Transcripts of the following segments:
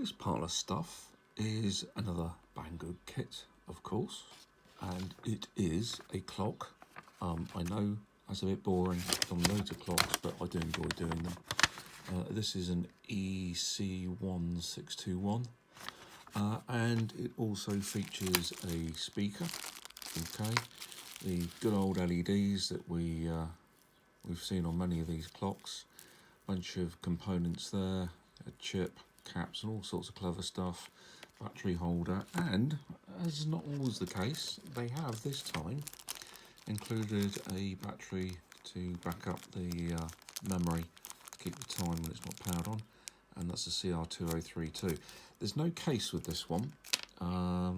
This pile of stuff is another Banggood kit, of course, and it is a clock. I know that's a bit boring, I've done loads of clocks, but I do enjoy doing them. This is an EC1621, and it also features a speaker, okay, the good old LEDs that we've seen on many of these clocks, bunch of components there, a chip, caps and all sorts of clever stuff, battery holder, and as is not always the case, they have this time included a battery to back up the memory, keep the time when it's not powered on, and that's the CR2032. There's no case with this one. I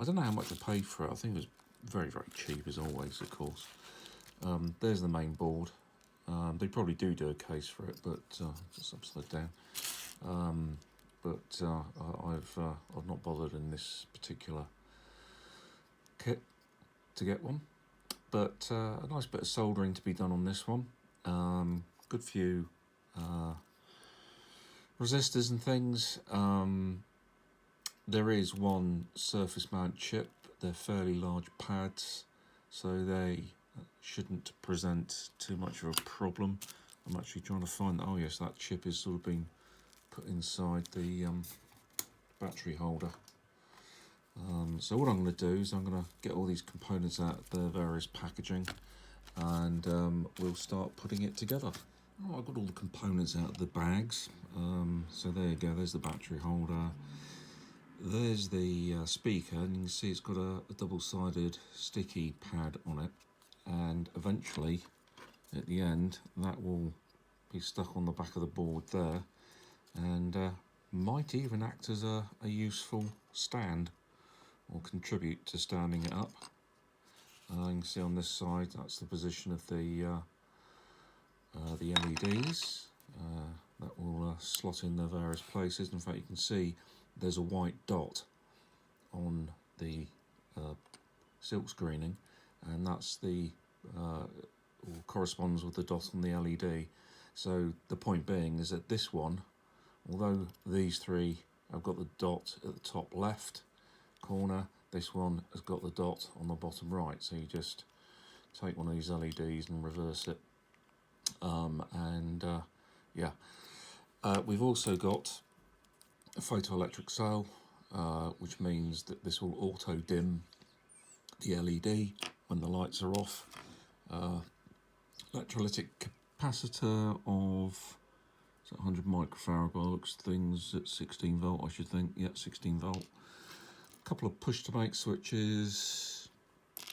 don't know how much I paid for it. I think it was very, very cheap as always, of course. There's the main board. They probably do a case for it, but just upside down. I've not bothered in this particular kit to get one. But a nice bit of soldering to be done on this one. Good few resistors and things. There is one surface mount chip. They're fairly large pads, so they shouldn't present too much of a problem. I'm actually trying to find, oh yes, that chip is sort of been put inside the battery holder. So what I'm going to do is I'm going to get all these components out of their various packaging, and we'll start putting it together. Oh, I've got all the components out of the bags. So there you go, there's the battery holder. There's the speaker, and you can see it's got a double-sided sticky pad on it, and eventually at the end that will be stuck on the back of the board there, and might even act as a useful stand or contribute to standing it up. You can see on this side that's the position of the LEDs that will slot in their various places. In fact, you can see there's a white dot on the silk screening, and that's the corresponds with the dot on the LED. So the point being is that this one, although these three have got the dot at the top left corner, this one has got the dot on the bottom right. So you just take one of these LEDs and reverse it, we've also got a photoelectric cell, which means that this will auto dim the LED when the lights are off. Electrolytic capacitor of 100 microfarad by the looks of things, at 16 volt I should think. Yeah, 16 volt. A couple of push to make switches,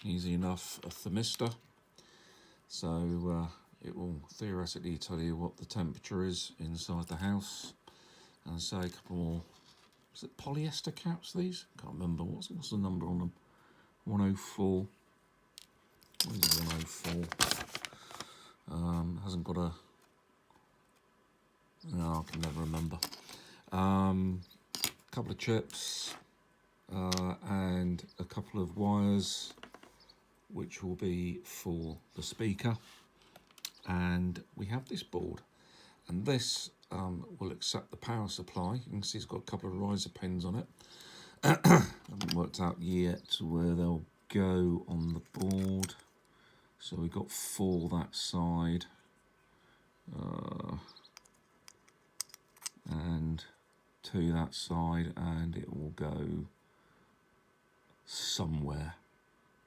easy enough. A thermistor, so it will theoretically tell you what the temperature is inside the house. And say a couple more, is it polyester caps these? Can't remember, what's the number on them? 104. What is 104? Hasn't got a, no, I can never remember. Couple of chips, and a couple of wires which will be for the speaker, and we have this board, and this will accept the power supply. You can see it's got a couple of riser pins on it. Haven't worked out yet where they'll go on the board, so we've got 4 that side, and 2 that side, and it will go somewhere.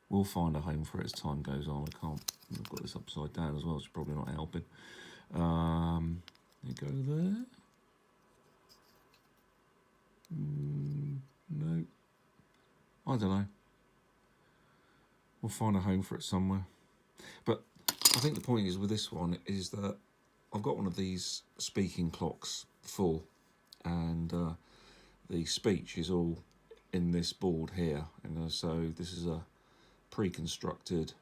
We'll find a home for it as time goes on. I've got this upside down as well, it's probably not helping. They go there. No, I don't know. We'll find a home for it somewhere. But I think the point is with this one is that I've got one of these speaking clocks full, and the speech is all in this board here, and so this is a pre-constructed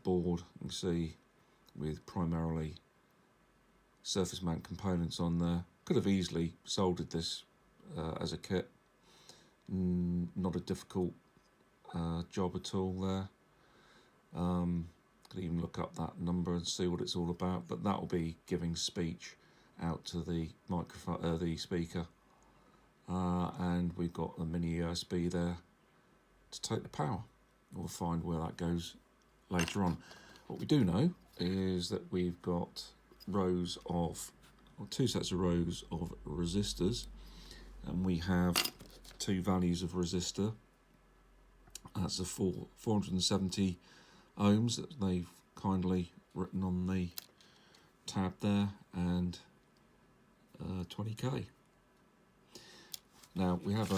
board, you can see, with primarily surface mount components on there. Could have easily soldered this as a kit. Not a difficult job at all there. Could even look up that number and see what it's all about, but that will be giving speech out to the microphone, the speaker, and we've got a mini USB there to take the power. We'll find where that goes later on. What we do know is that we've got rows of, or two sets of rows of resistors, and we have two values of resistor. That's the 470 ohms that they've kindly written on the tab there, and 20k. Now we have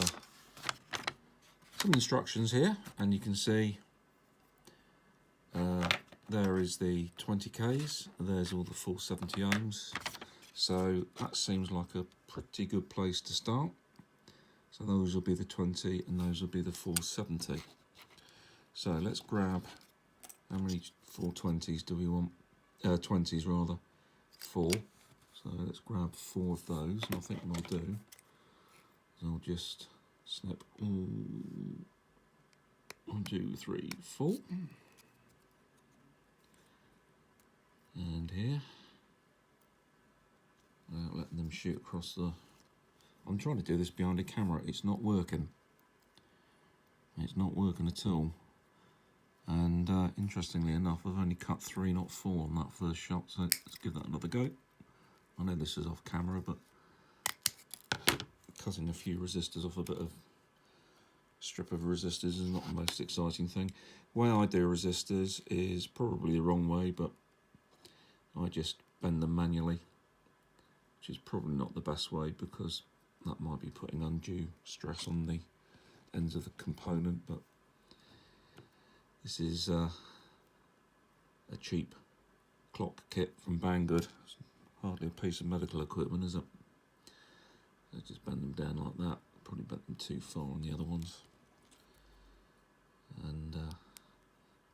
some instructions here, and you can see there is the 20k's, there's all the 470 ohms, so that seems like a pretty good place to start. So those will be the 20 and those will be the 470. So let's grab, how many 420s do we want? 20s rather, 4. So let's grab 4 of those, and I think what I'll do is I'll just snip 1, 2, 3, 4. And here, letting them shoot across the... I'm trying to do this behind a camera, it's not working. It's not working at all. And interestingly enough, I've only cut 3, not 4 on that first shot, so let's give that another go. I know this is off camera, but cutting a few resistors off a bit of strip of resistors is not the most exciting thing. The way I do resistors is probably the wrong way, but I just bend them manually, which is probably not the best way because that might be putting undue stress on the ends of the component. But this is a cheap clock kit from Banggood. It's hardly a piece of medical equipment, is it? So just bend them down like that. Probably bent them too far on the other ones. And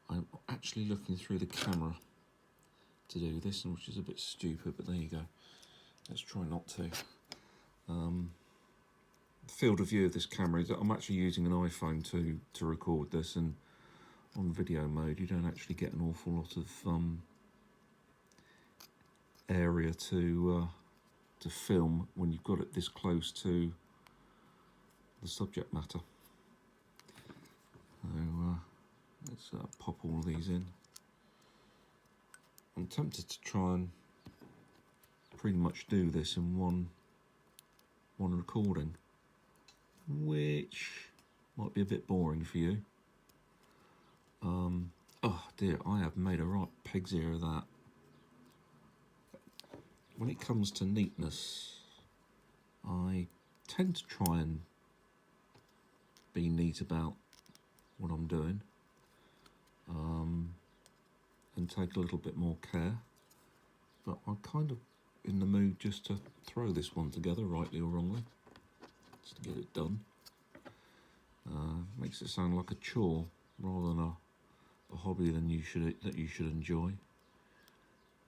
I'm actually looking through the camera to do this, which is a bit stupid, but there you go. Let's try not to. The field of view of this camera is that I'm actually using an iPhone to record this, and on video mode you don't actually get an awful lot of area to film when you've got it this close to the subject matter. So let's pop all of these in. I'm tempted to try and pretty much do this in one recording, which might be a bit boring for you. Oh dear, I have made a right pig's ear of that. When it comes to neatness, I tend to try and be neat about what I'm doing, and take a little bit more care, but I'm kind of in the mood just to throw this one together, rightly or wrongly, just to get it done. Makes it sound like a chore rather than a hobby that you should enjoy.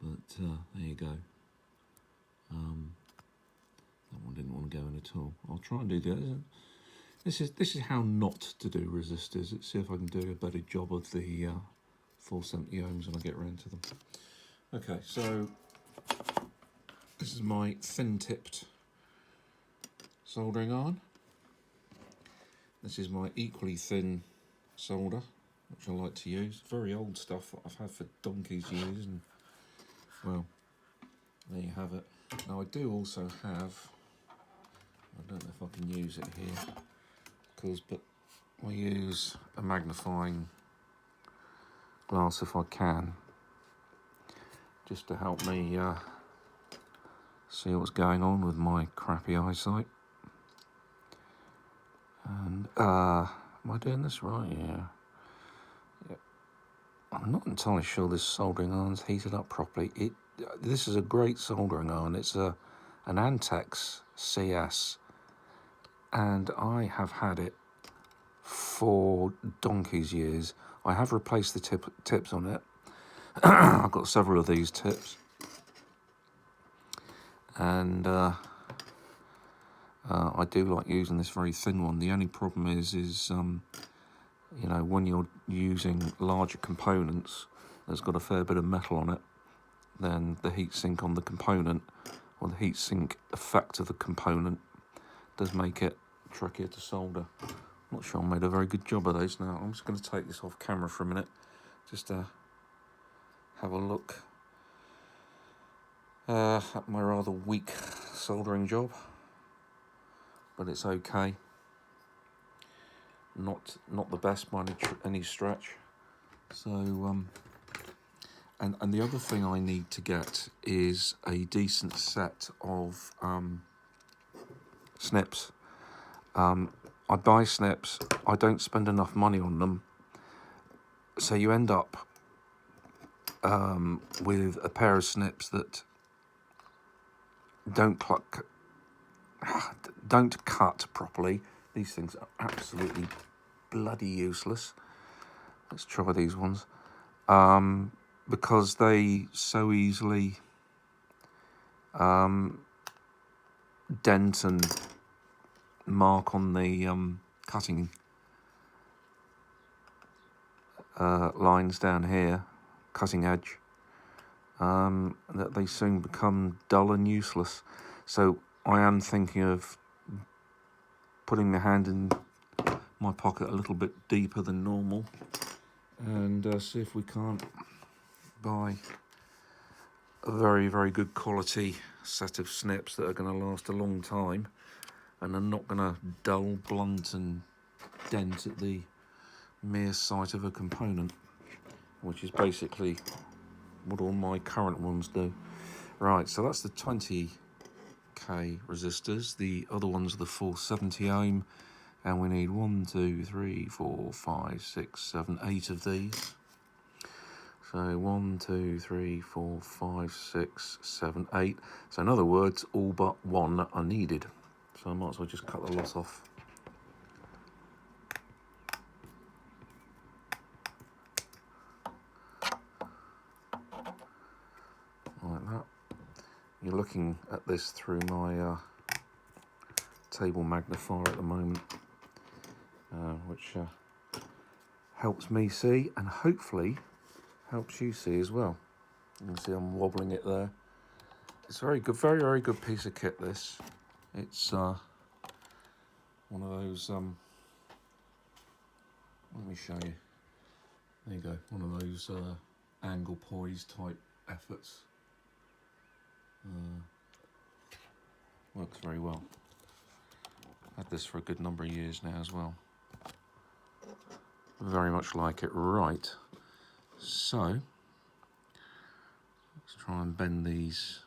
But there you go. That one didn't want to go in at all. I'll try and do the other. This is how not to do resistors. Let's see if I can do a better job of the 470 ohms when I get around to them. Okay, so this is my thin-tipped soldering iron. This is my equally thin solder, which I like to use. Very old stuff that I've had for donkey's years, and well, there you have it. Now I do also have, I don't know if I can use it here, but I use a magnifying glass if I can, just to help me see what's going on with my crappy eyesight. And am I doing this right? Yeah. I'm not entirely sure this soldering iron's heated up properly. This is a great soldering iron. It's an Antex CS, and I have had it for donkey's years. I have replaced the tips on it. I've got several of these tips, and I do like using this very thin one. The only problem is you know, when you're using larger components that's got a fair bit of metal on it, then the heat sink on the component, or the heat sink effect of the component, does make it trickier to solder. I'm not sure I made a very good job of those now. I'm just going to take this off camera for a minute, just to have a look at my rather weak soldering job, but it's okay. Not the best by any stretch. So and the other thing I need to get is a decent set of snips. I buy snips, I don't spend enough money on them, so you end up with a pair of snips that don't cut properly. These things are absolutely bloody useless. Let's try these ones. Because they so easily dent and mark on the cutting lines down here, cutting edge, that they soon become dull and useless. So I am thinking of putting the hand in my pocket a little bit deeper than normal and see if we can't buy a very, very good quality set of snips that are going to last a long time and are not going to dull, blunt and dent at the mere sight of a component, which is basically what all my current ones do. Right, so that's the 20k resistors. The other ones are the 470 ohm, and we need 1, 2, 3, 4, 5, 6, 7, 8 of these. So 1, 2, 3, 4, 5, 6, 7, 8. So in other words, all but one are needed. So I might as well just cut the lot off. Like that. You're looking at this through my table magnifier at the moment, which helps me see and hopefully helps you see as well. You can see I'm wobbling it there. It's a very good, very, very good piece of kit, this. It's one of those, let me show you. There you go, one of those angle poise type efforts. Works very well. Had this for a good number of years now as well. Very much like it. Right, so let's try and bend these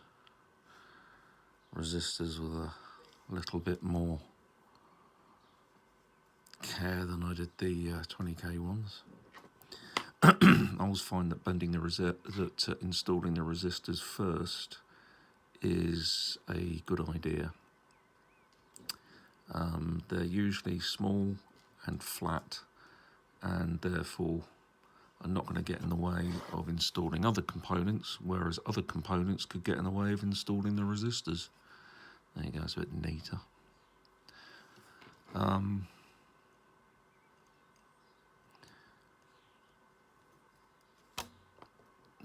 resistors with a little bit more care than I did the 20k ones. I always find that installing the resistors first is a good idea. They're usually small and flat, and therefore are not going to get in the way of installing other components, whereas other components could get in the way of installing the resistors. There you go, it's a bit neater.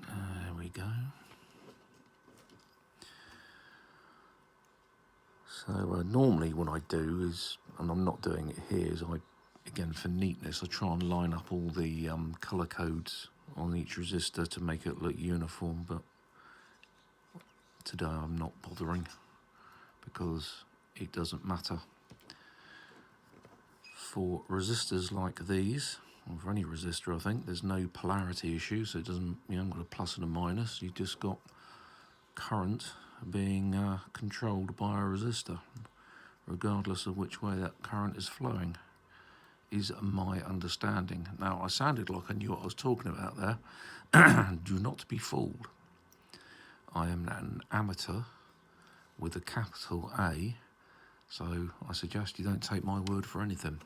There we go. So normally what I do is, and I'm not doing it here, is again for neatness, I try and line up all the colour codes on each resistor to make it look uniform, but today I'm not bothering because it doesn't matter. For resistors like these, or for any resistor I think, there's no polarity issue, so it doesn't, you haven't got a plus and a minus, you've just got current being controlled by a resistor, regardless of which way that current is flowing, is my understanding. Now, I sounded like I knew what I was talking about there. Do not be fooled. I am an amateur with a capital A, so I suggest you don't take my word for anything.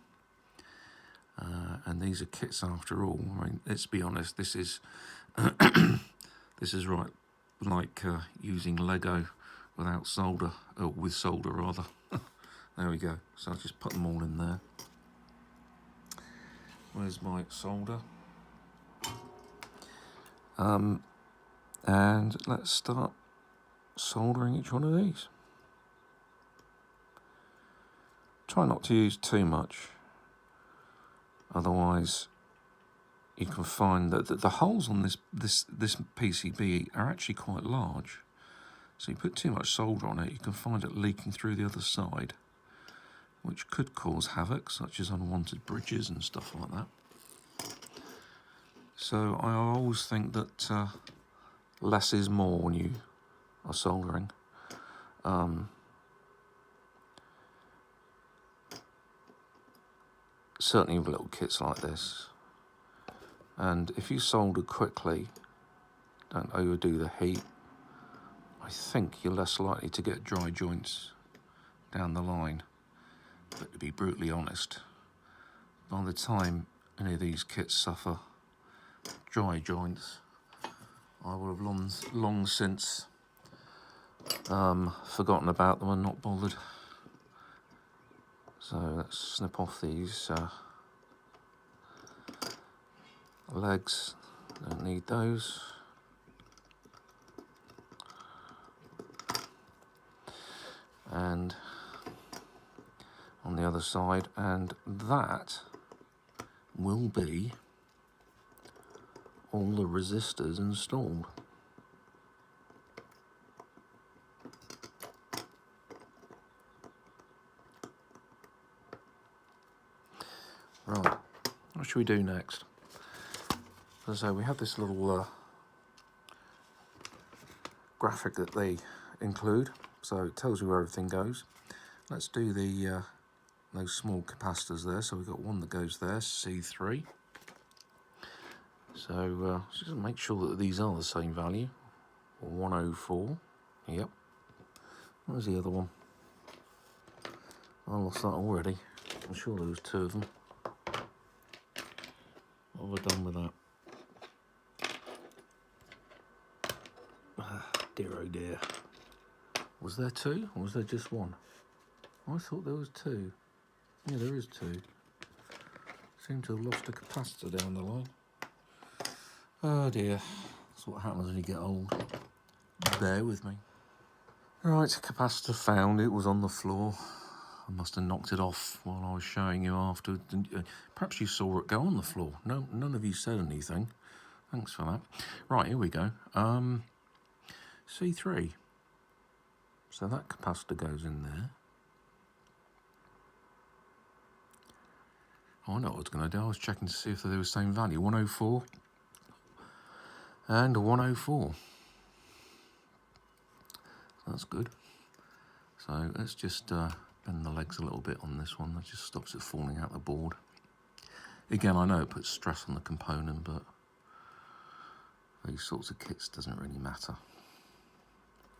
And these are kits after all. I mean, let's be honest, this is this is right like using Lego without solder, or with solder rather. There we go. So I'll just put them all in there. Where's my solder? And let's start soldering each one of these. Try not to use too much, otherwise you can find that the holes on this PCB are actually quite large. So you put too much solder on it, you can find it leaking through the other side, which could cause havoc, such as unwanted bridges and stuff like that. So I always think that less is more when you are soldering. Certainly with little kits like this. And if you solder quickly, don't overdo the heat, I think you're less likely to get dry joints down the line. But to be brutally honest, by the time any of these kits suffer dry joints, I will have long since forgotten about them and not bothered. So let's snip off these legs, don't need those. And on the other side, and that will be all the resistors installed. Right, what should we do next? As I say, we have this little graphic that they include, so it tells you where everything goes. Let's do the those small capacitors there. So we've got one that goes there, C3. So just make sure that these are the same value. 104. Yep. Where's the other one? I lost that already. I'm sure there was two of them. What have I done with that? Dear oh dear. Was there two or was there just one? I thought there was two. Yeah, there is two. Seem to have lost a capacitor down the line. Oh dear. That's what happens when you get old. Bear with me. Right, capacitor found. It was on the floor. I must have knocked it off while I was showing you after. Perhaps you saw it go on the floor. No, none of you said anything. Thanks for that. Right, here we go. C3. So that capacitor goes in there. Oh, I know what I was going to do. I was checking to see if they were the same value. 104 and 104. That's good. So let's just bend the legs a little bit on this one. That just stops it falling out the board. Again, I know it puts stress on the component, but these sorts of kits doesn't really matter.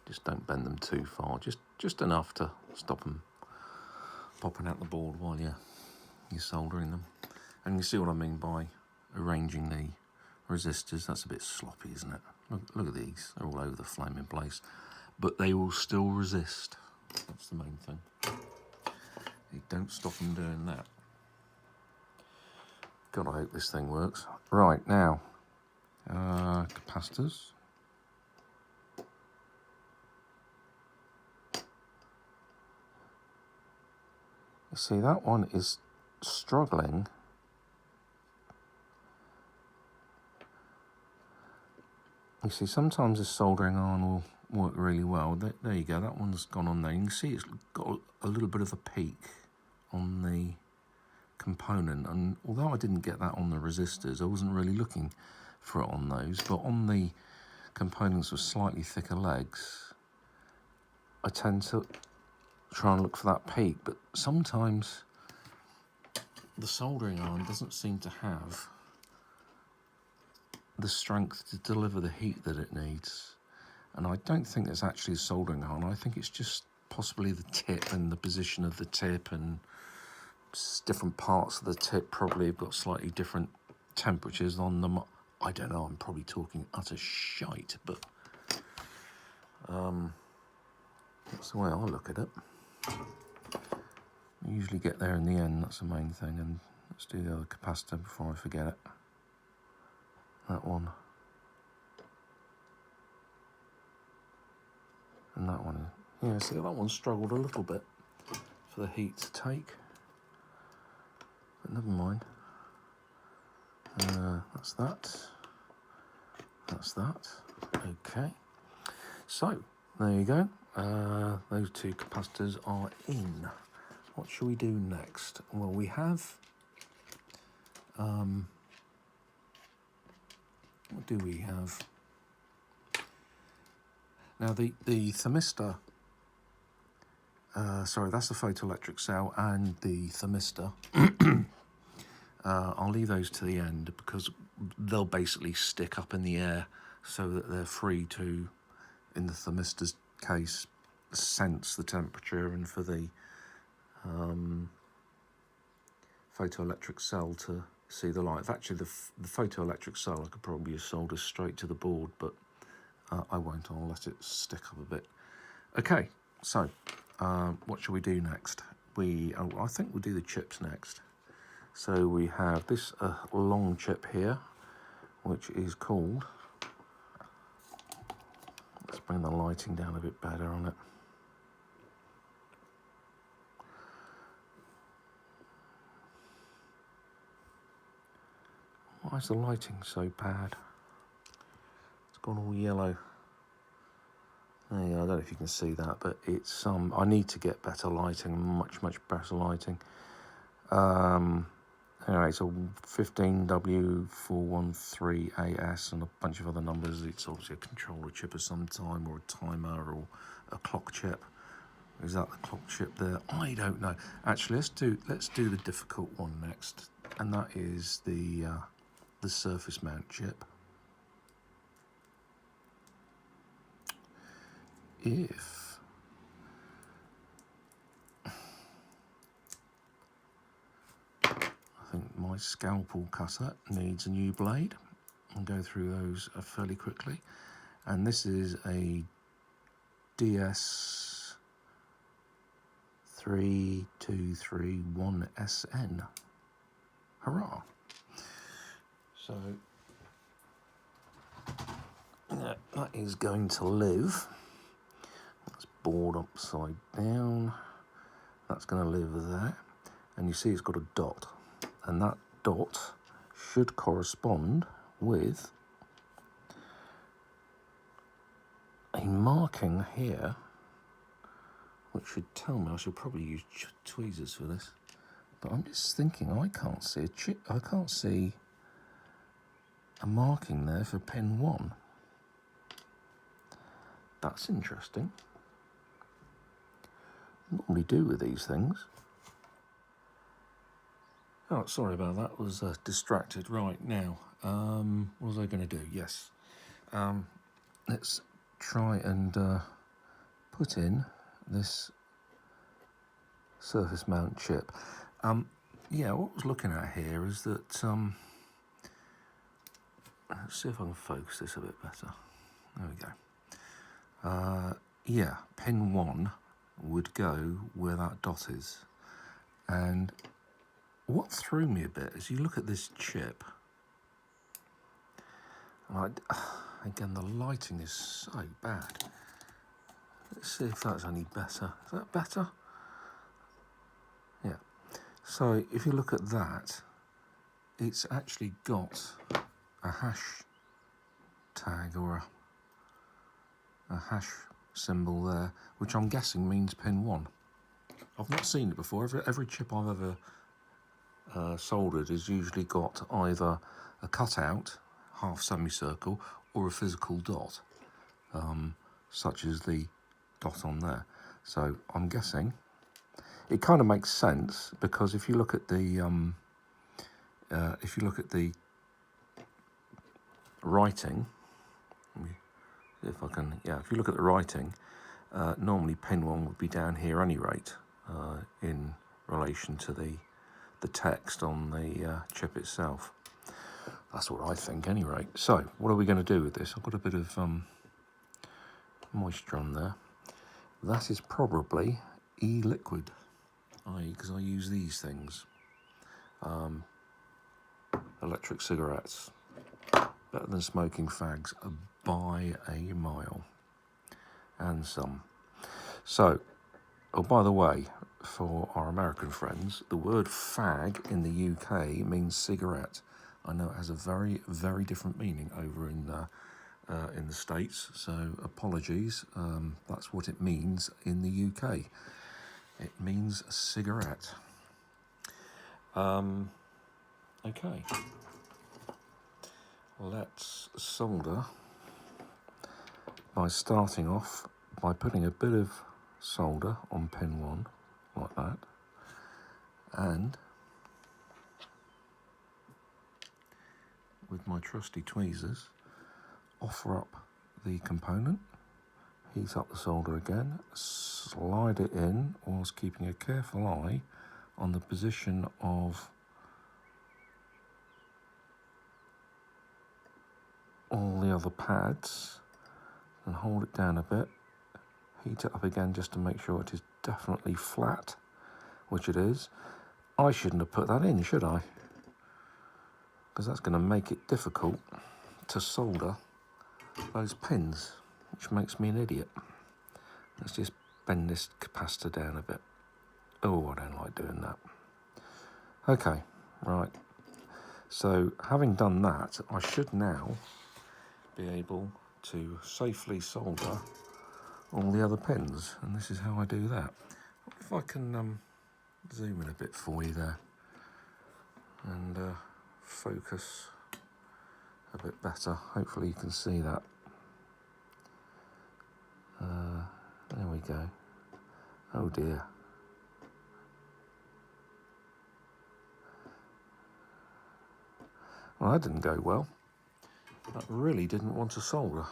Just don't bend them too far. Just enough to stop them popping out the board while you're soldering them. And you see what I mean by arranging the resistors. That's a bit sloppy, isn't it? Look at these. They're all over the flaming place. But they will still resist. That's the main thing. You don't stop them doing that. God, I hope this thing works. Right, now, capacitors. You see, that one is struggling. You see, sometimes the soldering iron will work really well. There you go, that one's gone on there. You can see it's got a little bit of a peak on the component, and although I didn't get that on the resistors, I wasn't really looking for it on those, but on the components with slightly thicker legs, I tend to try and look for that peak, but sometimes the soldering iron doesn't seem to have the strength to deliver the heat that it needs. And I don't think it's actually a soldering iron. I think it's just possibly the tip and the position of the tip, and different parts of the tip probably have got slightly different temperatures on them. I don't know, I'm probably talking utter shite, but that's the way I look at it. I usually get there in the end, that's the main thing. And let's do the other capacitor before I forget it. That one. And that one. Yeah, see, that one struggled a little bit. for the heat to take. But never mind. That's that. That's that. Okay. So, there you go. Those two capacitors are in. What shall we do next? Well, we have... what do we have? Now, the thermistor... sorry, that's the photoelectric cell and the thermistor. I'll leave those to the end because they'll basically stick up in the air so that they're free to, in the thermistor's case, sense the temperature, and for the photoelectric cell to see the light. Actually, the photoelectric cell I could probably solder straight to the board, but I won't. I'll let it stick up a bit. Okay, so what shall we do next? I think we'll do the chips next. So we have this long chip here, which is called... Let's bring the lighting down a bit better on it. Why is the lighting so bad? It's gone all yellow. There you go. I don't know if you can see that, but it's I need to get better lighting, much better lighting. Anyway, it's a 15W413AS and a bunch of other numbers. It's obviously a controller chip of some time, or a timer, or a clock chip. Is that the clock chip there? I don't know. Actually, let's do the difficult one next, and that is the surface mount chip. If I think my scalpel cutter needs a new blade. I'll go through those fairly quickly. And this is a DS3231 Hurrah! So that is going to live. That's board upside down. That's going to live there. And you see it's got a dot. And that dot should correspond with a marking here, which should tell me. I should probably use tweezers for this. But I'm just thinking, I can't see a chip. I can't see a marking there for pin 1. That's interesting. Normally do with these things. Oh, sorry about that. Was distracted. Right, now, what was I going to do? Yes. Let's try and put in this surface mount chip. Yeah, what I was looking at here is that... let's see if I can focus this a bit better. There we go. Yeah, pin 1 would go where that dot is. And what threw me a bit is you look at this chip, and again, the lighting is so bad. Let's see if that's any better. Is that better? Yeah. So if you look at that, it's actually got a hash tag or a hash symbol there, which I'm guessing means pin 1. I've not seen it before. Every chip I've ever soldered has usually got either a cutout, half semicircle, or a physical dot, such as the dot on there. So I'm guessing it kind of makes sense, because if you look at the writing, let me see if I can. Yeah, if you look at the writing, normally pin 1 would be down here any rate, in relation to the text on the chip itself. That's what I think, anyway. So, what are we going to do with this? I've got a bit of moisture on there. That is probably e-liquid, because I use these things. Electric cigarettes, better than smoking fags by a mile, and some. So, Oh, by the way, for our American friends, the word fag in the UK means cigarette. I know it has a very, very different meaning over in the States, so apologies. That's what it means in the UK. It means cigarette. Okay. Let's solder by starting off by putting a bit of solder on pin 1, like that, and with my trusty tweezers, offer up the component, heat up the solder again, slide it in whilst keeping a careful eye on the position of all the other pads, and hold it down a bit, heat it up again just to make sure it is definitely flat, which it is. I shouldn't have put that in, should I? Because that's going to make it difficult to solder those pins, which makes me an idiot. Let's just bend this capacitor down a bit. Oh, I don't like doing that. Okay, right. So having done that, I should now be able to safely solder all the other pins, and this is how I do that. If I can zoom in a bit for you there and focus a bit better, hopefully you can see that. There we go. Oh dear. Well, that didn't go well. That really didn't want to solder.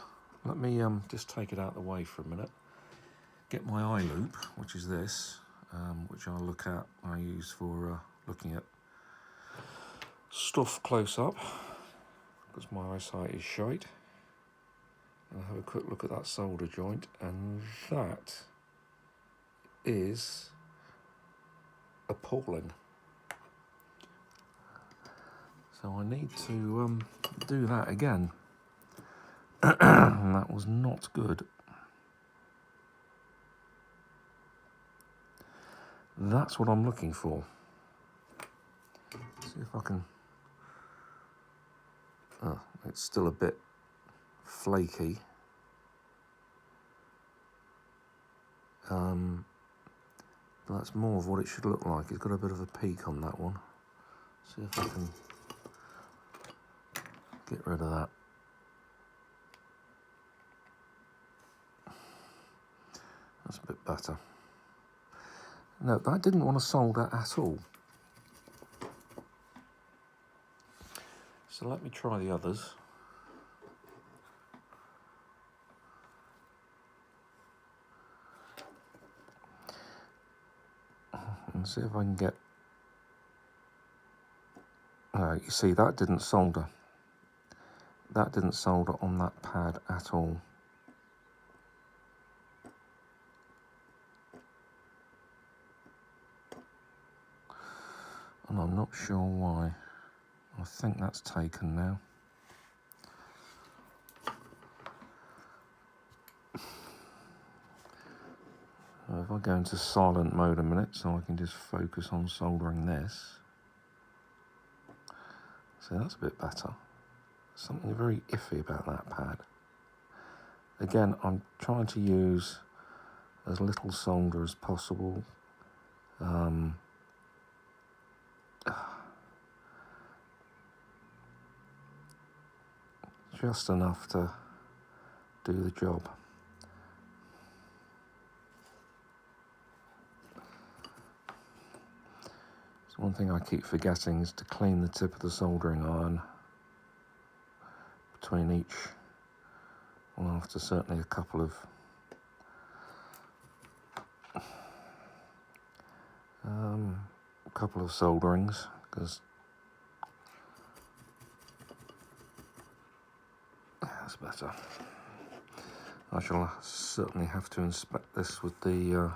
Let me just take it out of the way for a minute. Get my eye loop, which is this, which I'll look at. I use for looking at stuff close up, because my eyesight is shite. And I'll have a quick look at that solder joint, and that is appalling. So I need to do that again. And that was not good. That's what I'm looking for. See if I can... Oh, it's still a bit flaky. But that's more of what it should look like. It's got a bit of a peak on that one. See if I can get rid of that. That's a bit better. No, that didn't want to solder at all. So let me try the others. And see if I can get... you see, that didn't solder. That didn't solder on that pad at all. And I'm not sure why. I think that's taken now. If I go into silent mode a minute so I can just focus on soldering this. So that's a bit better. Something very iffy about that pad. Again, I'm trying to use as little solder as possible. Just enough to do the job. So one thing I keep forgetting is to clean the tip of the soldering iron between each, well, after certainly a couple of solderings, because that's better. I shall certainly have to inspect this with the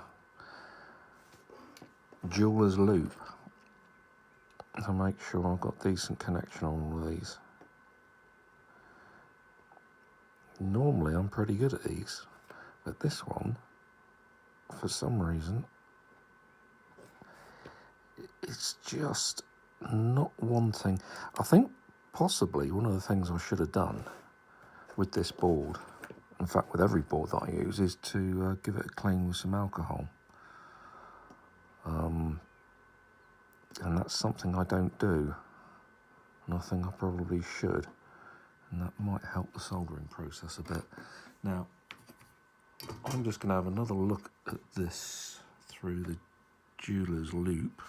jeweler's loop to make sure I've got decent connection on all of these. Normally I'm pretty good at these, but this one, for some reason, it's just not wanting. I think possibly one of the things I should have done with this board, in fact with every board that I use, is to give it a clean with some alcohol. And that's something I don't do, and I think I probably should, and that might help the soldering process a bit. Now, I'm just going to have another look at this through the jeweler's loop.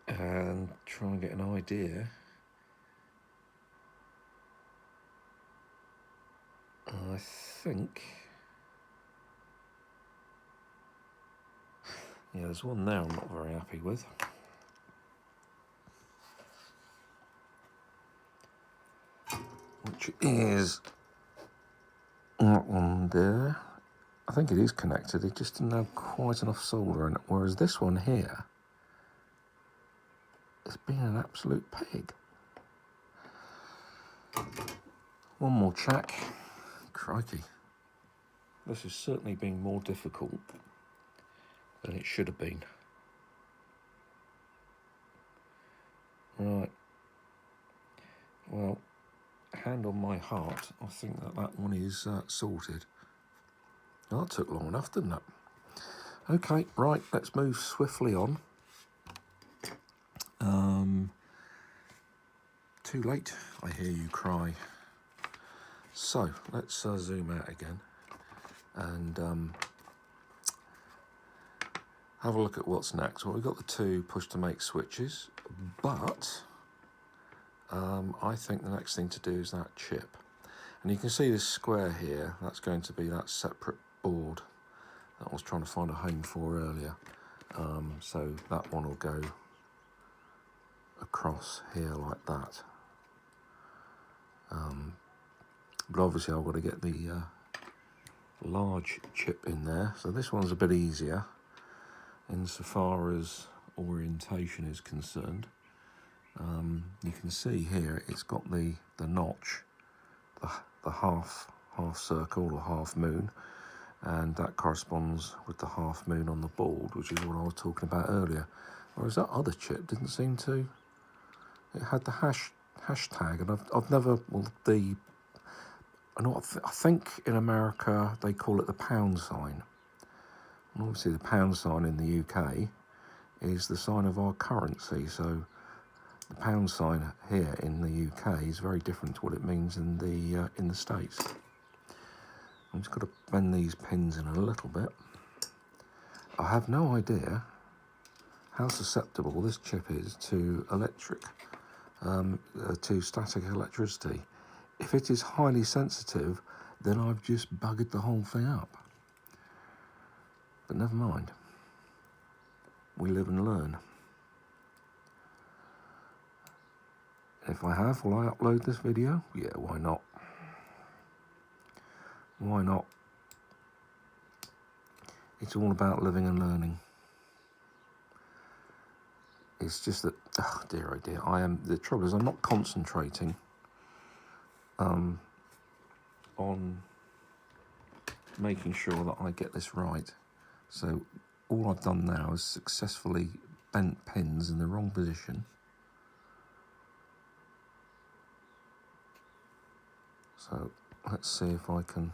And try and get an idea. I think, yeah, there's one there I'm not very happy with. Which is that one there. I think it is connected, it just didn't have quite enough solder in it, whereas this one here has been an absolute pig. One more check. Crikey. This has certainly been more difficult than it should have been. Right. Well, hand on my heart, I think that one is sorted. Oh, that took long enough, didn't it? Okay, right, let's move swiftly on. Too late, I hear you cry. So, let's zoom out again and have a look at what's next. Well, we've got the two push-to-make switches, but I think the next thing to do is that chip. And you can see this square here, that's going to be that separate board that I was trying to find a home for earlier. So that one will go across here like that. But obviously I've got to get the large chip in there. So this one's a bit easier insofar as orientation is concerned. You can see here it's got the notch, the half circle or half moon, and that corresponds with the half moon on the board, which is what I was talking about earlier. Whereas that other chip didn't seem to. It had the hashtag, and I've never, well, I think in America they call it the pound sign. And obviously the pound sign in the UK is the sign of our currency, so the pound sign here in the UK is very different to what it means in the States. I'm just got to bend these pins in a little bit. I have no idea how susceptible this chip is to to static electricity. If it is highly sensitive, then I've just buggered the whole thing up. But never mind. We live and learn. If I have, will I upload this video? Yeah, why not? Why not? It's all about living and learning. It's just that, oh dear, the trouble is I'm not concentrating on making sure that I get this right. So all I've done now is successfully bent pins in the wrong position. So let's see if I can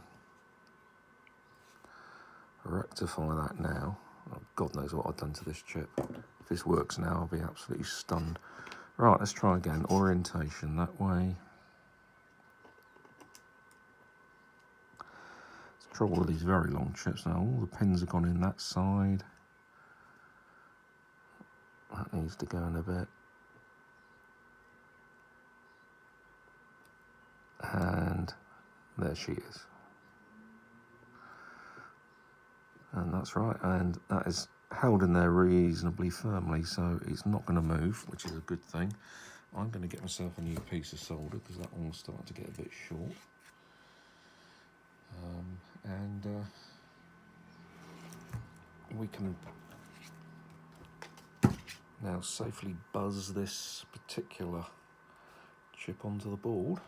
rectify that now. Oh, God knows what I've done to this chip. If this works now, I'll be absolutely stunned. Right, let's try again. Orientation that way. It's the trouble with these very long chips now. All the pins have gone in that side. That needs to go in a bit. And there she is. And that's right, and that is held in there reasonably firmly, so it's not going to move, which is a good thing. I'm going to get myself a new piece of solder because that one's starting to get a bit short. And we can now safely buzz this particular chip onto the board,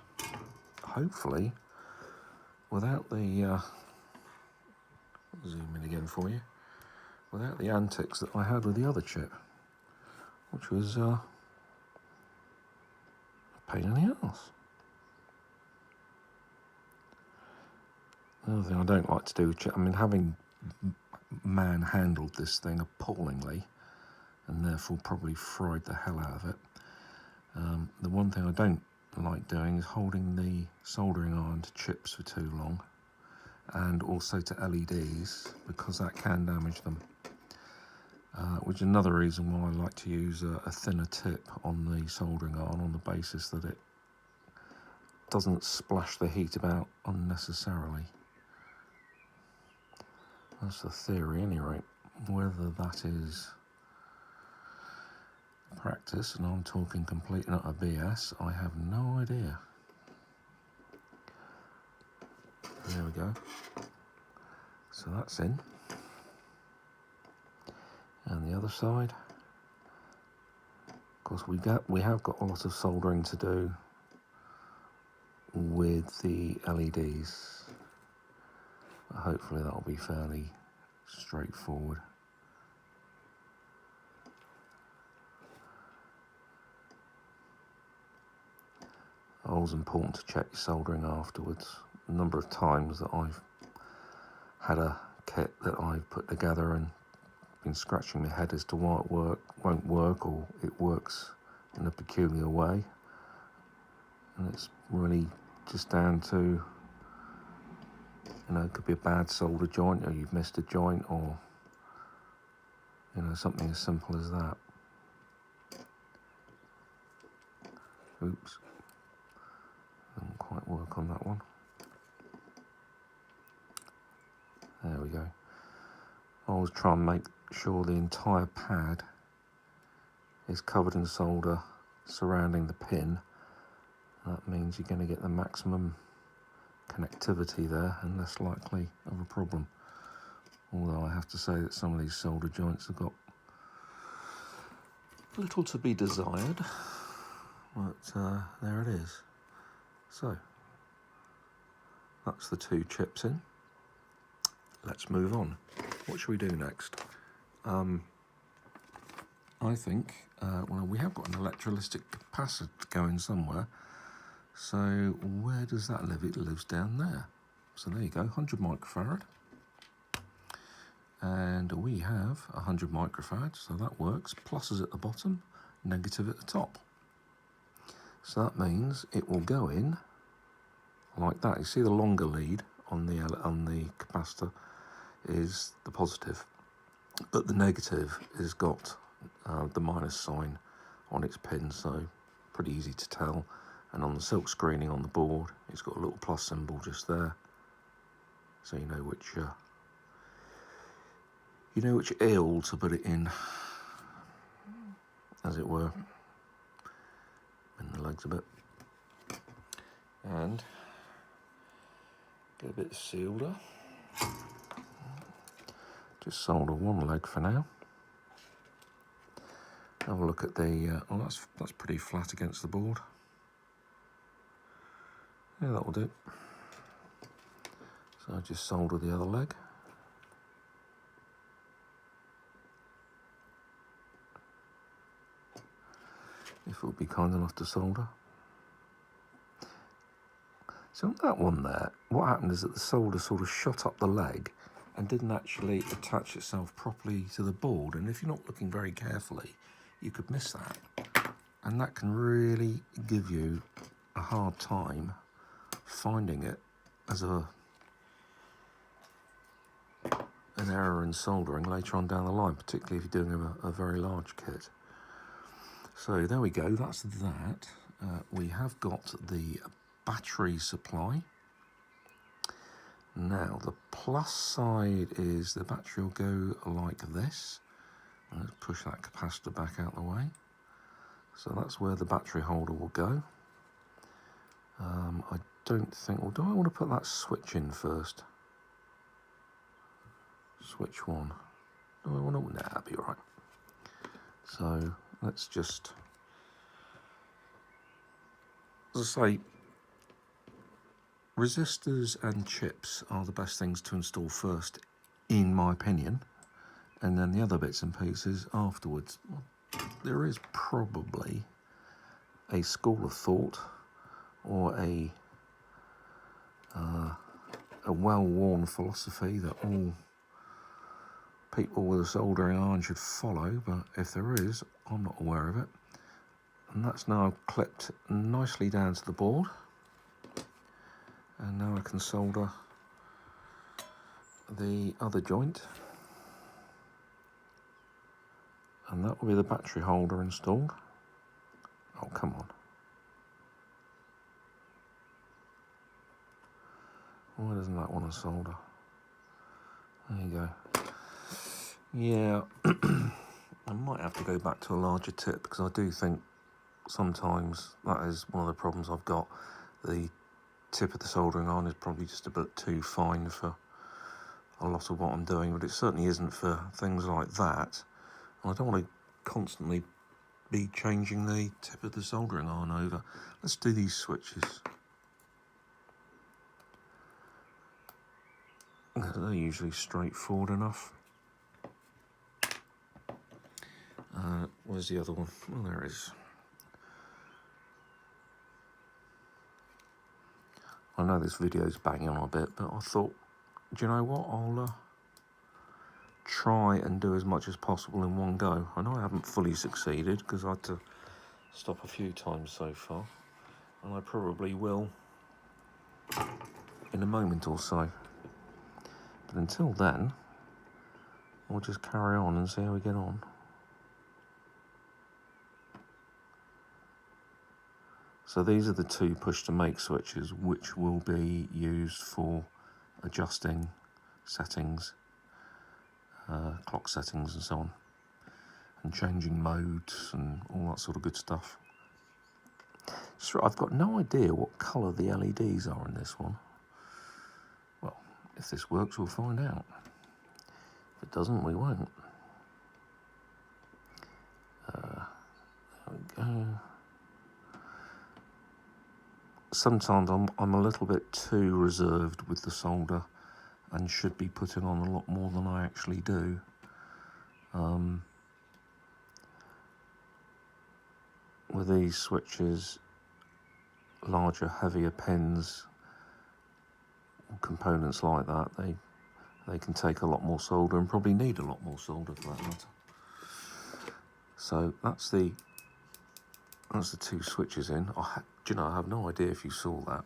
hopefully without the zoom in again for you, without the antics that I had with the other chip, which was a pain in the arse. Another thing I don't like to do with chip, I mean, having man-handled this thing appallingly, and therefore probably fried the hell out of it, the one thing I don't like doing is holding the soldering iron to chips for too long, and also to LEDs, because that can damage them. Which is another reason why I like to use a thinner tip on the soldering iron, on the basis that it doesn't splash the heat about unnecessarily. That's the theory, anyway. Whether that is practice, and I'm talking complete and utter BS, I have no idea. There we go. So that's in. And the other side, of course, we have got a lot of soldering to do with the LEDs. But hopefully that'll be fairly straightforward. Always important to check your soldering afterwards. A number of times that I've had a kit that I've put together and been scratching my head as to why it won't work, or it works in a peculiar way, and it's really just down to, you know, it could be a bad solder joint, or you've missed a joint, or, you know, something as simple as that. Oops, didn't quite work on that one. There we go. I always try and make sure the entire pad is covered in solder surrounding the pin. That means you're going to get the maximum connectivity there and less likely of a problem. Although I have to say that some of these solder joints have got little to be desired, but there it is. So that's the two chips in. Let's move on. What should we do next? I think, well, we have got an electrolytic capacitor going somewhere. So where does that live? It lives down there. So there you go, 100 microfarad. And we have 100 microfarad, so that works. Plus is at the bottom, negative at the top. So that means it will go in like that. You see the longer lead on the capacitor is the positive, but the negative has got the minus sign on its pin, so pretty easy to tell. And on the silk screening on the board, it's got a little plus symbol just there, so you know which eel to put it in, as it were. Bend the legs a bit, and get a bit of solder. Just solder one leg for now. Have a look at the, oh, that's pretty flat against the board. Yeah, that will do. So I just solder the other leg. If it would be kind enough to solder. So on that one there, what happened is that the solder sort of shot up the leg and didn't actually attach itself properly to the board. And if you're not looking very carefully, you could miss that. And that can really give you a hard time finding it as an error in soldering later on down the line, particularly if you're doing a very large kit. So there we go, that's that. We have got the battery supply. Now the plus side is the battery will go like this. Let's push that capacitor back out the way. So that's where the battery holder will go. I don't think, well, do I want to put that switch in first? Switch one. Do I want to? Nah, that'll be all right. So let's just, as I say, resistors and chips are the best things to install first, in my opinion, and then the other bits and pieces afterwards. There is probably a school of thought or a well-worn philosophy that all people with a soldering iron should follow, but if there is, I'm not aware of it. And that's now clipped nicely down to the board. And now I can solder the other joint. And that will be the battery holder installed. Oh, come on. Why doesn't that want to solder? There you go. Yeah, I might have to go back to a larger tip, because I do think sometimes that is one of the problems I've got. The tip of the soldering iron is probably just a bit too fine for a lot of what I'm doing, but it certainly isn't for things like that. And I don't want to constantly be changing the tip of the soldering iron over. Let's do these switches. They're usually straightforward enough. Where's the other one? Oh, there it is. I know this video's banging on a bit, but I thought, do you know what? I'll try and do as much as possible in one go. I know I haven't fully succeeded, because I had to stop a few times so far, and I probably will in a moment or so. But until then, we'll just carry on and see how we get on. So these are the two push-to-make switches, which will be used for adjusting settings, clock settings and so on, and changing modes and all that sort of good stuff. So I've got no idea what colour the LEDs are in this one. Well, if this works, we'll find out. If it doesn't, we won't. There we go. Sometimes I'm a little bit too reserved with the solder and should be putting on a lot more than I actually do. With these switches, larger, heavier pins, components like that, they can take a lot more solder and probably need a lot more solder for that matter. So that's the two switches in. Do you know, I have no idea if you saw that.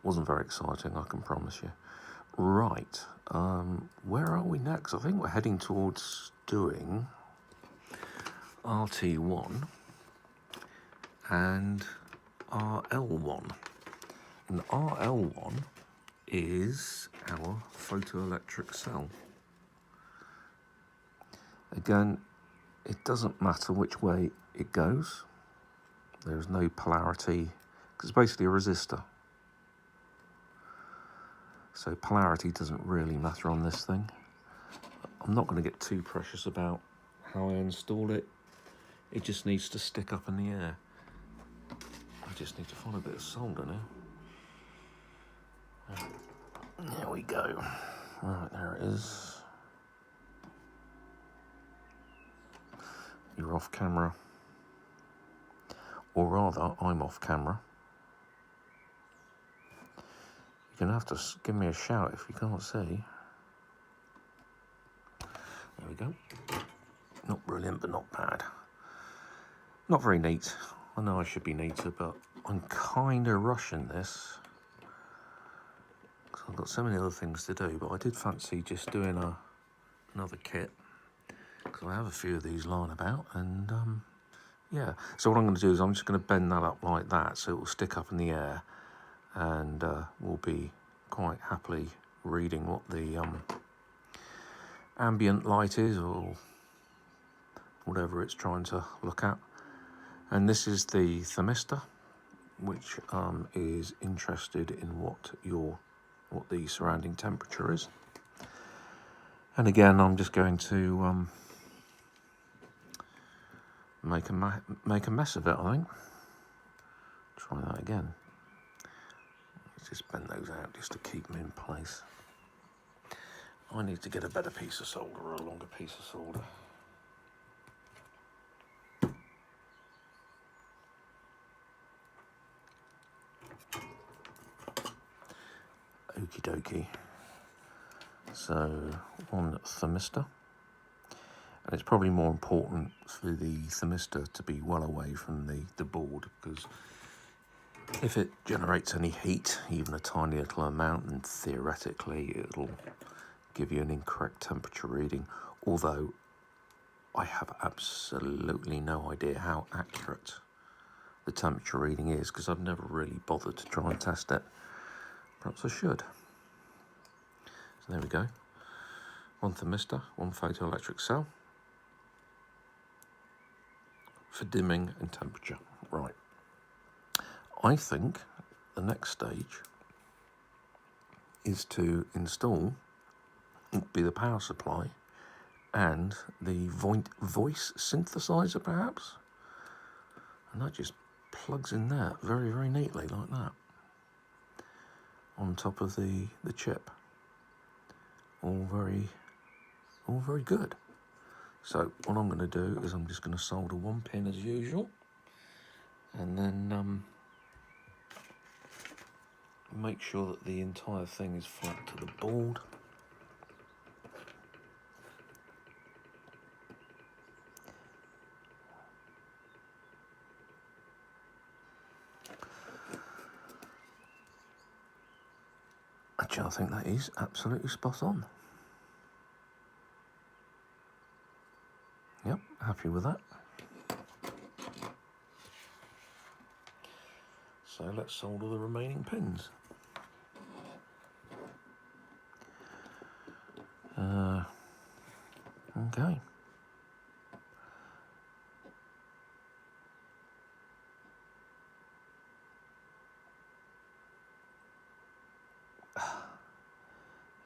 Wasn't very exciting, I can promise you. Right, where are we next? I think we're heading towards doing RT1 and RL1. And RL1 is our photoelectric cell. Again, it doesn't matter which way it goes. There's no polarity, because it's basically a resistor. So polarity doesn't really matter on this thing. I'm not going to get too precious about how I install it. It just needs to stick up in the air. I just need to find a bit of solder now. There we go. Right, there it is. You're off camera. Or rather, I'm off camera. You're going to have to give me a shout if you can't see. There we go. Not brilliant, but not bad. Not very neat. I know I should be neater, but I'm kind of rushing this. I've got so many other things to do, but I did fancy just doing another kit, because I have a few of these lying about, and yeah. So what I'm going to do is I'm just going to bend that up like that, so it will stick up in the air, and we'll be quite happily reading what the ambient light is, or whatever it's trying to look at. And this is the thermistor, which is interested in what the surrounding temperature is. And again, I'm just going to make a mess of it, I think. Try that again. Let's just bend those out just to keep them in place. I need to get a better piece of solder or a longer piece of solder. Okie dokie. So, one thermistor. And it's probably more important for the thermistor to be well away from the board, because if it generates any heat, even a tiny little amount, then theoretically it'll give you an incorrect temperature reading, although I have absolutely no idea how accurate the temperature reading is, because I've never really bothered to try and test it. Perhaps I should. So there we go. One thermistor, one photoelectric cell for dimming and temperature. Right. I think the next stage is to install, be the power supply and the voice synthesizer perhaps. And that just plugs in there very, very neatly like that. On top of the chip. All very good. So what I'm going to do is I'm just going to solder one pin as usual, and then make sure that the entire thing is flat to the board. Actually, I think that is absolutely spot on. Yep, happy with that. So let's solder the remaining pins. Okay.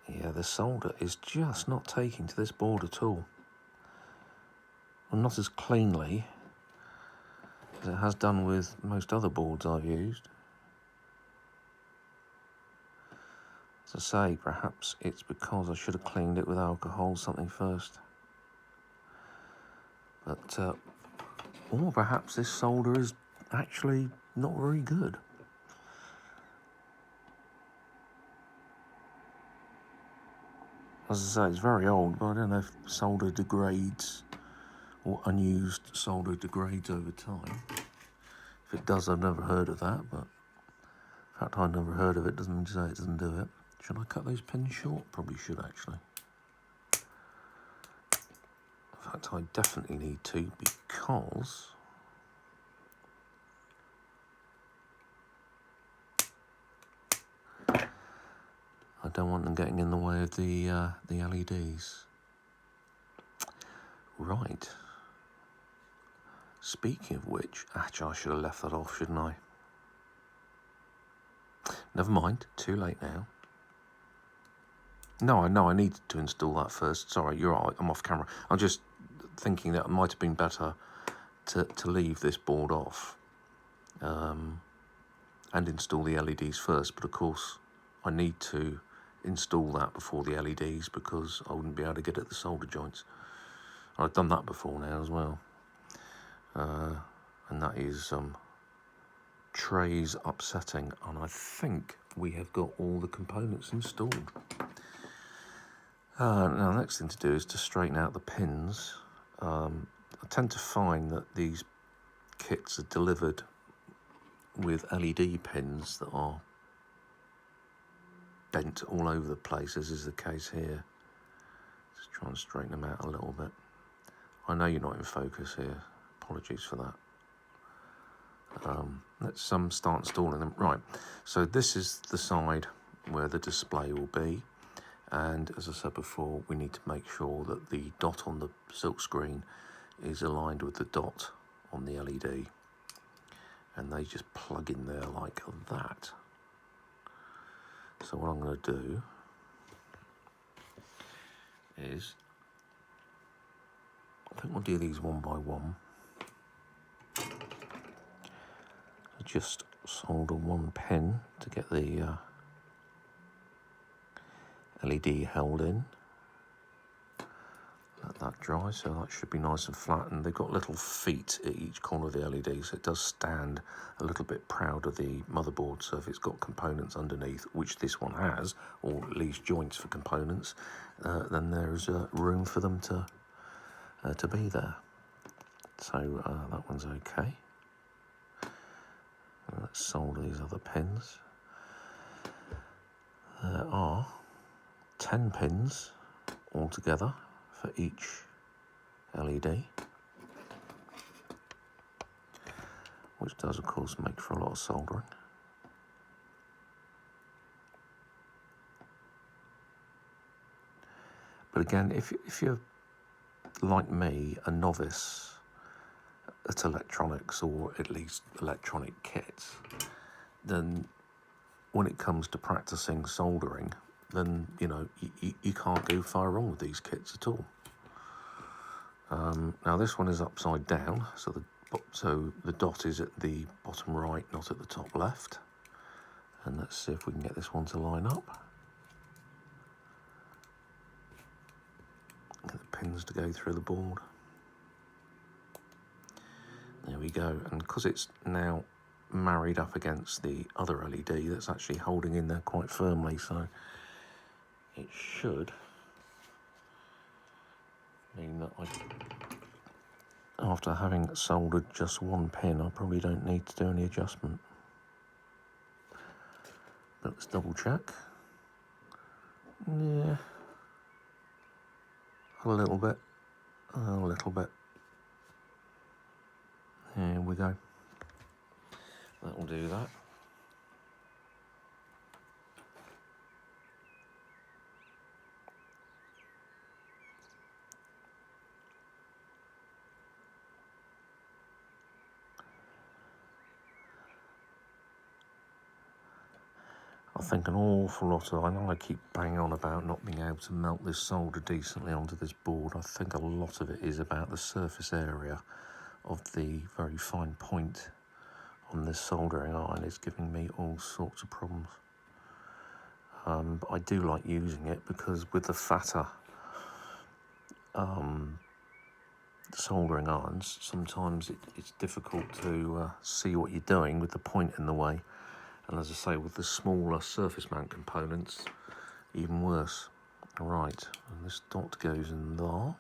Yeah, the solder is just not taking to this board at all. Well, not as cleanly as it has done with most other boards I've used. As I say, perhaps it's because I should have cleaned it with alcohol or something first. But, or perhaps this solder is actually not very good. As I say, it's very old, but I don't know if solder degrades or unused solder degrades over time. If it does, I've never heard of that, but the fact I've never heard of it doesn't mean to say it doesn't do it. Should I cut those pins short? Probably should, actually. In fact, I definitely need to, because I don't want them getting in the way of the LEDs. Right. Speaking of which, actually I should have left that off, shouldn't I? Never mind, too late now. No, I know I needed to install that first. Sorry, you're right, I'm off camera. I'm just thinking that it might have been better to leave this board off and install the LEDs first, but of course I need to install that before the LEDs because I wouldn't be able to get at the solder joints. I've done that before now as well, and that is trays upsetting, and I think we have got all the components installed. Now the next thing to do is to straighten out the pins. I tend to find that these kits are delivered with LED pins that are bent all over the place, as is the case here. Just try and straighten them out a little bit. I know you're not in focus here, apologies for that. Let's start installing them. Right, so this is the side where the display will be, and as I said before, we need to make sure that the dot on the silk screen is aligned with the dot on the LED, and they just plug in there like that. So what I'm going to do is, I think we'll do these one by one. Just solder one pin to get the LED held in. let that dry, so that should be nice and flat. And they've got little feet at each corner of the LED, so it does stand a little bit proud of the motherboard. So if it's got components underneath, which this one has, or at least joints for components, then there's room for them to be there. So that one's okay. Let's solder these other pins. There are 10 pins altogether for each LED, which does of course make for a lot of soldering. But again, if you're like me, a novice at electronics, or at least electronic kits, then when it comes to practicing soldering, then you know you can't go far wrong with these kits at all. Now this one is upside down, so the dot is at the bottom right, not at the top left. And let's see if we can get this one to line up. Get the pins to go through the board. There we go. And because it's now married up against the other LED, that's actually holding in there quite firmly, so it should mean that after having soldered just one pin, I probably don't need to do any adjustment. But let's double check. Yeah, a little bit. Here we go. That will do that. I think an awful lot of, I know I keep banging on about not being able to melt this solder decently onto this board. I think a lot of it is about the surface area of the very fine point on this soldering iron is giving me all sorts of problems. But I do like using it because with the fatter soldering irons, sometimes it's difficult to see what you're doing with the point in the way. And as I say, with the smaller surface mount components, even worse. Right, and this dot goes in there.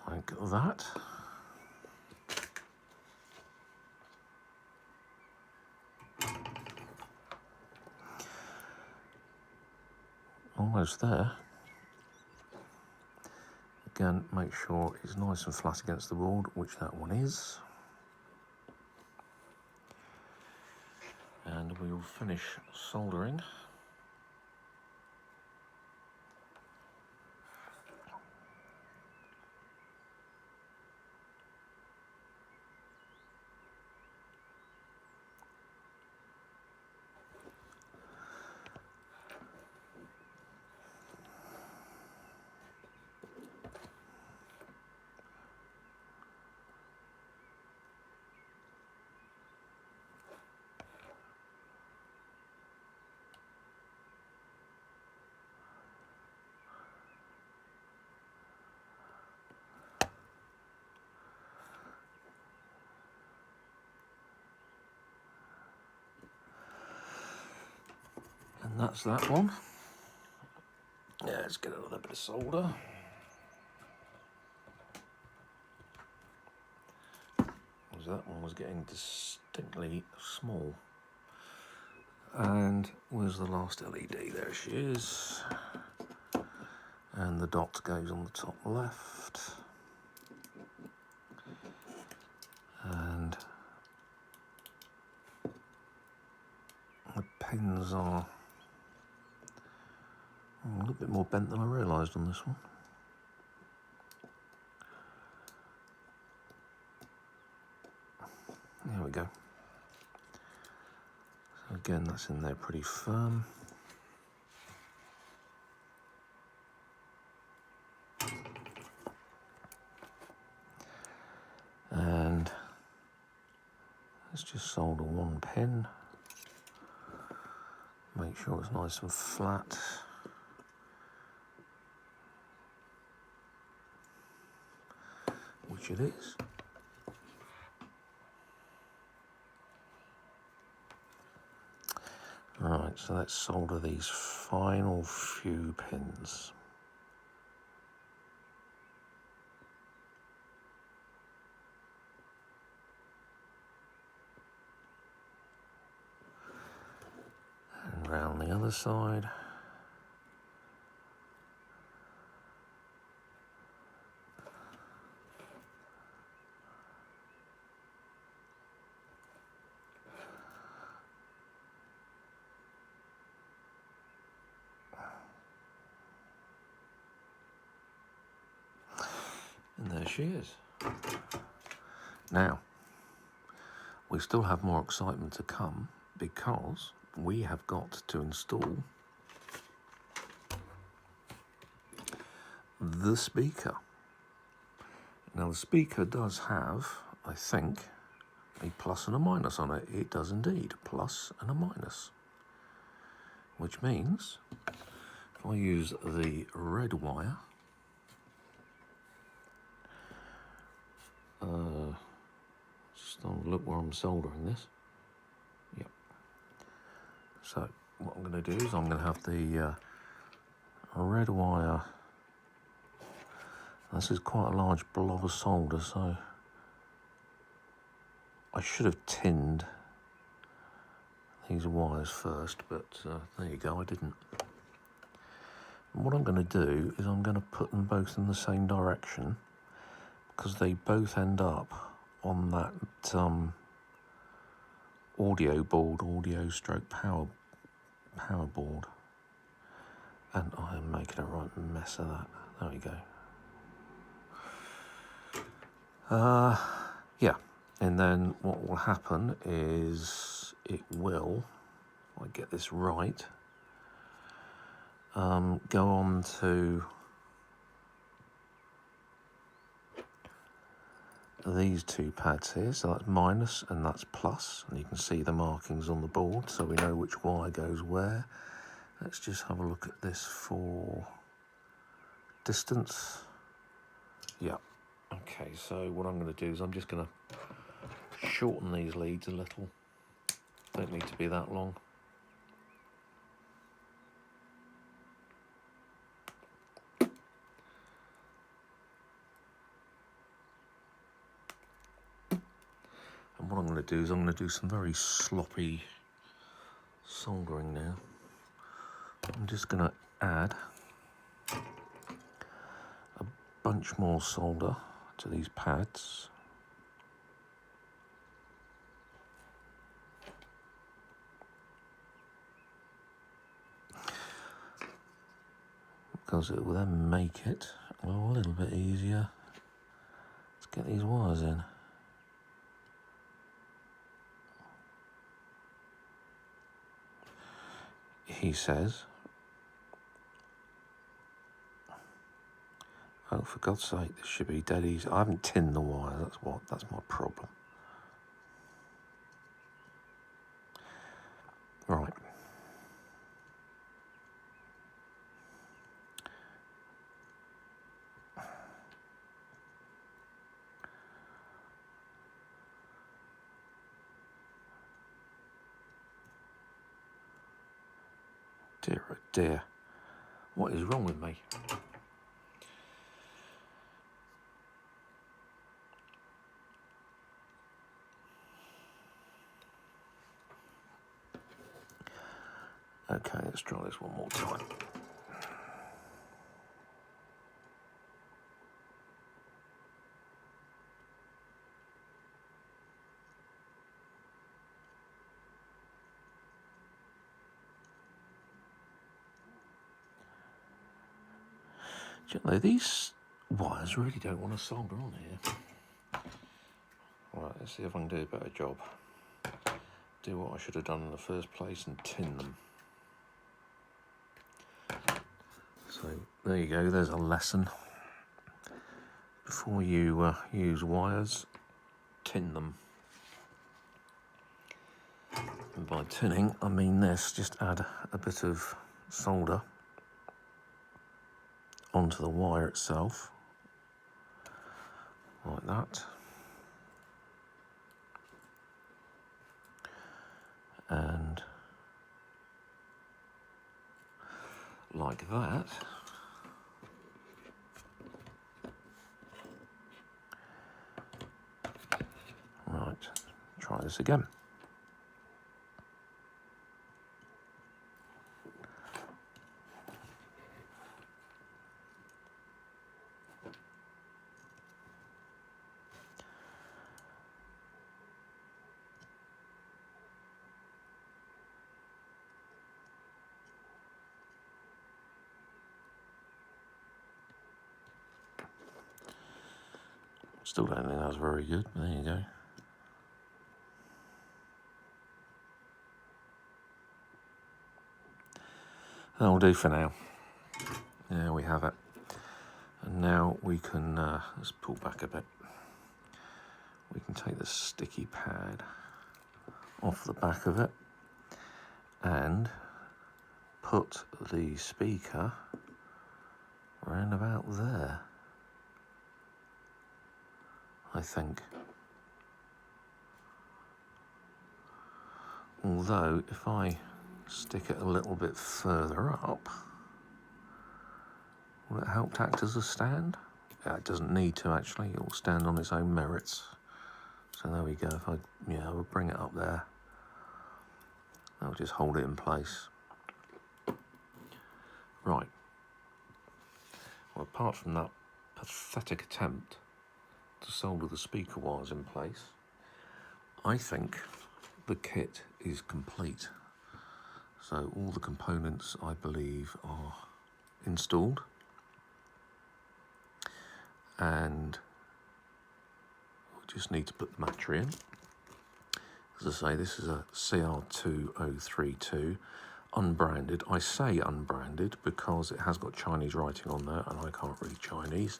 Like that. Almost there. Again, make sure it's nice and flat against the board, which that one is. And we will finish soldering. And that's that one. Yeah, let's get another bit of solder. That one was getting distinctly small. And where's the last LED? There she is. And the dot goes on the top left. And the pins are a little bit more bent than I realised on this one. There we go. So again, that's in there pretty firm. And let's just solder one pin. Make sure it's nice and flat. which it is. Right, so let's solder these final few pins. And round the other side. And there she is. Now, we still have more excitement to come because we have got to install the speaker. Now, the speaker does have, I think, a plus and a minus on it. It does indeed, plus and a minus. Which means, if I use the red wire, just have a look where I'm soldering this. Yep. So what I'm going to do is I'm going to have the red wire. This is quite a large blob of solder, so I should have tinned these wires first, but there you go, I didn't. And what I'm going to do is I'm going to put them both in the same direction because they both end up on that audio board, audio stroke power board. And I am making a right mess of that. There we go. Yeah, and then what will happen is it will, if I get this right, go on to these two pads here. So that's minus and that's plus, and you can see the markings on the board so we know which wire goes where. Let's just have a look at this for distance. Yeah. Okay, so what I'm going to do is I'm just going to shorten these leads a little. Don't need to be that long. And what I'm going to do is I'm going to do some very sloppy soldering now. I'm just going to add a bunch more solder to these pads. Because it will then make it a little bit easier. Let's get these wires in. He says, oh, for God's sake, this should be dead easy. I haven't tinned the wire, that's my problem. Right. Dear, oh dear. What is wrong with me? Okay, let's try this one more time. Do you know, these wires really don't want to solder on here. Right, let's see if I can do a better job. Do what I should have done in the first place and tin them. So there you go, there's a lesson. Before you use wires, tin them. And by tinning, I mean this, just add a bit of solder onto the wire itself, like that. And like that. Right, try this again. Still don't think that was very good. There you go. That'll do for now. There we have it. And now we can, let's pull back a bit. We can take the sticky pad off the back of it and put the speaker around about there, I think. Although, if I stick it a little bit further up, will it help act as a stand? Yeah, it doesn't need to actually, it will stand on its own merits. So there we go, if I will bring it up there, that'll just hold it in place. Right. Well, apart from that pathetic attempt to solder the speaker wires in place, I think the kit is complete. So all the components, I believe, are installed. And we just need to put the battery in. As I say, this is a CR2032, unbranded. I say unbranded because it has got Chinese writing on there and I can't read Chinese.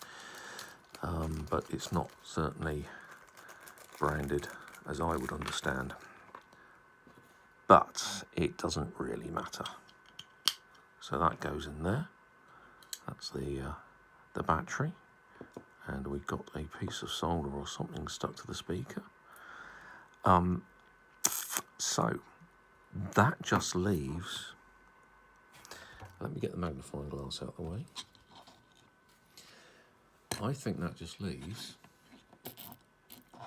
But it's not certainly branded as I would understand. But it doesn't really matter. So that goes in there. That's the battery. And we've got a piece of solder or something stuck to the speaker. So that just leaves, let me get the magnifying glass out of the way. I think that just leaves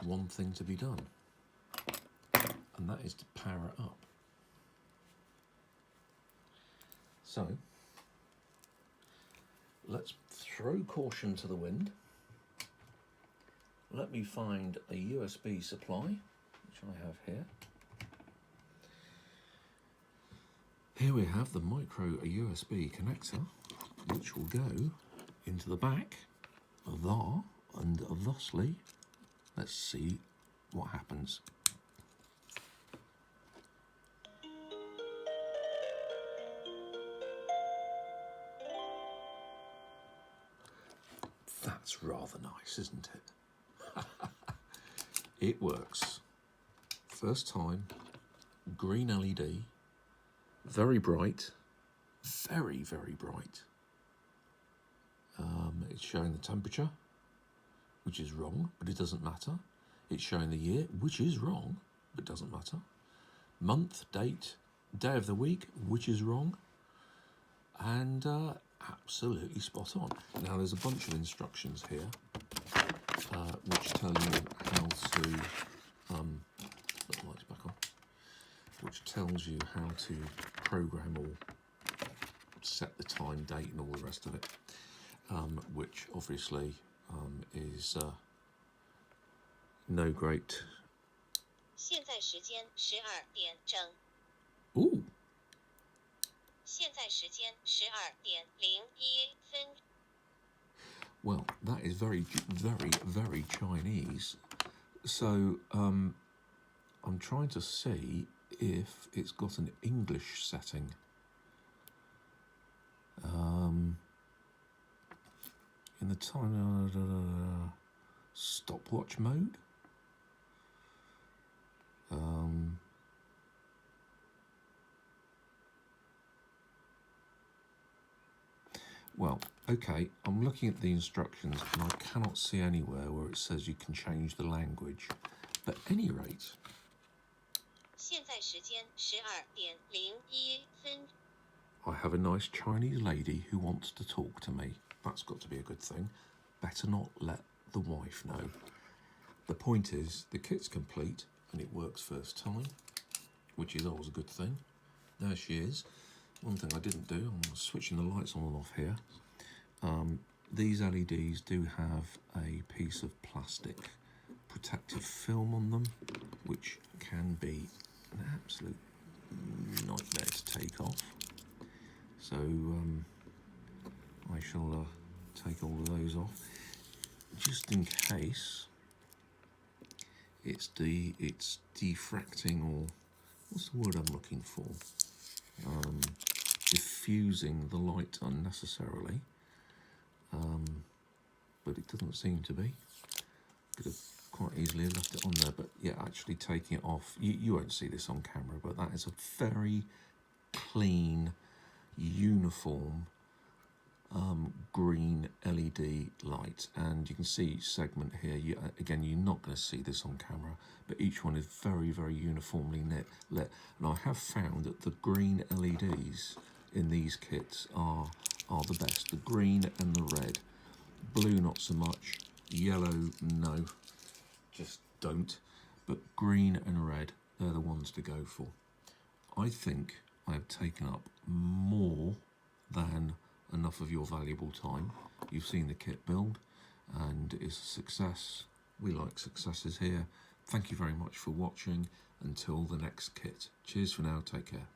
one thing to be done, and that is to power it up. So let's throw caution to the wind. Let me find a USB supply, which I have here. Here we have the micro USB connector, which will go into the back there, and thusly, let's see what happens. That's rather nice, isn't it? It works. First time, green LED, very bright, very, very bright. It's showing the temperature, which is wrong, but it doesn't matter. It's showing the year, which is wrong, but doesn't matter. Month, date, day of the week, which is wrong, and absolutely spot on. Now there's a bunch of instructions here, which tell you how to, put the lights back on, which tells you how to program or set the time, date, and all the rest of it, which obviously is no great. 现在时间12点整。 Ooh. 现在时间12点01分。 Well, that is very, very, very Chinese. So I'm trying to see if it's got an English setting. In the time, stopwatch mode. Well, okay, I'm looking at the instructions and I cannot see anywhere where it says you can change the language. But at any rate, 现在时间12:01。 I have a nice Chinese lady who wants to talk to me. That's got to be a good thing. Better not let the wife know. The point is, the kit's complete and it works first time, which is always a good thing. There she is. One thing I didn't do, I'm switching the lights on and off here. These LEDs do have a piece of plastic protective film on them, which can be an absolute nightmare to take off. So I shall take all of those off, just in case it's diffracting, or what's the word I'm looking for? Diffusing the light unnecessarily, but it doesn't seem to be. Could have quite easily left it on there, but yeah, actually taking it off, you won't see this on camera, but that is a very clean, uniform green LED light, and you can see each segment here. Again, you're not going to see this on camera, but each one is very, very uniformly lit. And I have found that the green LEDs in these kits are the best. The green and the red. Blue not so much. Yellow, no, just don't. But green and red, they're the ones to go for. I think I have taken up more than enough of your valuable time. You've seen the kit build and it's a success. We like successes here. Thank you very much for watching. Until the next kit. Cheers for now. Take care.